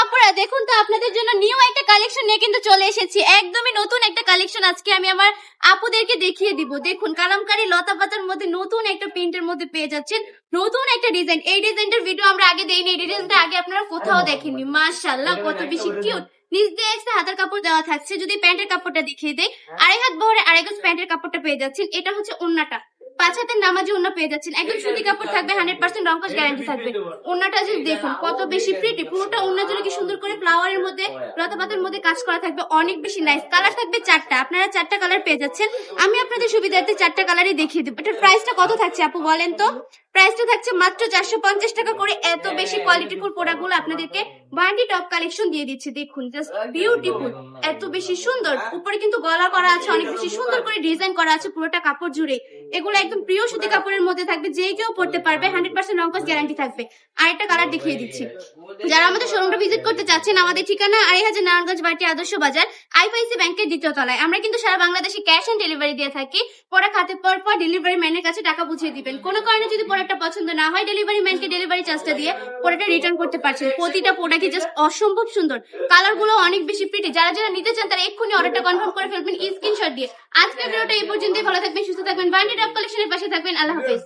আপুরা দেখুন তো আপনাদের জন্য নিউ একটা কালেকশন নিয়ে কিন্তু চলে এসেছি। একদমই নতুন একটা কালেকশন আজকে আমি আমার আপুদেরকে দেখিয়ে দিব। দেখুন কালামকারী লতা পাতার মধ্যে নতুন একটা প্রিন্টের মধ্যে পেয়ে যাচ্ছেন নতুন একটা ডিজাইন। এই ডিজাইনটার ভিডিও আমরা আগে দেইনি, এই ডিজাইনটা আগে আপনারা কোথাও দেখেননি। মাশাআল্লাহ কত বেশি কিউট। নিচ দিয়ে একটা হাতার কাপড় দেওয়া থাকছে। যদি প্যান্টের কাপড়টা দেখিয়ে দেয়, আড়াই হাত বহরে আড়াই গজ প্যান্টের কাপড়টা পেয়ে যাচ্ছেন। এটা হচ্ছে ওন্নাটা, 5 হাতের নামাজি ওন্না পেয়ে যাচ্ছেন। একদম সুতি কাপড় থাকবে, 100% রংকশ গ্যারান্টি থাকবে। ওন্নাটা যদি দেখুন কত বেশি প্রিটি, পুরোটা ওন্না জুড়ে কি সুন্দর করে ফ্লাওয়ারের মধ্যে লতা পাতার মধ্যে কাজ করা থাকবে, অনেক বেশি নাইস। কালার থাকবে 4টা, আপনারা 4টা কালার পেয়ে যাচ্ছেন। আমি আপনাদের সুবিধার্থে 4টা কালারই দেখিয়ে দেবো। এটার প্রাইসটা কত থাকছে আপু বলেন তো? প্রাইসটা থাকছে মাত্র 450 টাকা করে। এত বেশি কোয়ালিটিফুল প্রোডাক্টগুলো আপনাদেরকে বান্ডি টপ কালেকশন দিয়ে দিচ্ছে। দেখুন জাস্ট বিউটিফুল, এত বেশি সুন্দর। উপরে কিন্তু গলা করা আছে, অনেক বেশি সুন্দর করে ডিজাইন করা আছে পুরোটা কাপড় জুড়ে। এগুলো একদম প্রিয় সুতি কাপড়ের মধ্যে থাকবে, যে কেউ পড়তে পারবে, 100% রংকশ গ্যারান্টি থাকবে। আরেকটা কালার দেখিয়ে দিচ্ছি। যারা আমাদের শোরুমটা ভিজিট করতে চাচ্ছেন, আমাদের ঠিকানা 2500 নারায়ণগঞ্জ বাটি আদর্শ বাজার, আইএফআইসি ব্যাংকের দ্বিতীয় তলায়। আমরা কিন্তু সারা বাংলাদেশে ক্যাশ অন ডেলিভারি দিয়ে থাকি। প্রোডাক্ট হাতে পাওয়ার পর ডেলিভারি ম্যানের কাছে টাকা বুঝিয়ে দিবেন। কোনো কারণে যদি প্রোডাক্টটা পছন্দ না হয়, ডেলিভারি ম্যানকে ডেলিভারি চার্জটা দিয়ে প্রোডাক্টটা রিটার্ন করতে পারছেন। প্রতিটা প্রোডাক্টই জাস্ট অসম্ভব সুন্দর, কালার গুলো অনেক বেশি প্রিটি। যারা যারা নিতে চান তারা এক্ষুনি অর্ডারটা কনফার্ম করে ফেলবেন স্ক্রিনশট দিয়ে। আজকের ভিডিওটা এই পর্যন্তই। ভালো থাকবেন, সুস্থ থাকবেন, বান্ডি টপ কালেকশনের পাশে থাকবেন। আল্লাহ হাফেজ।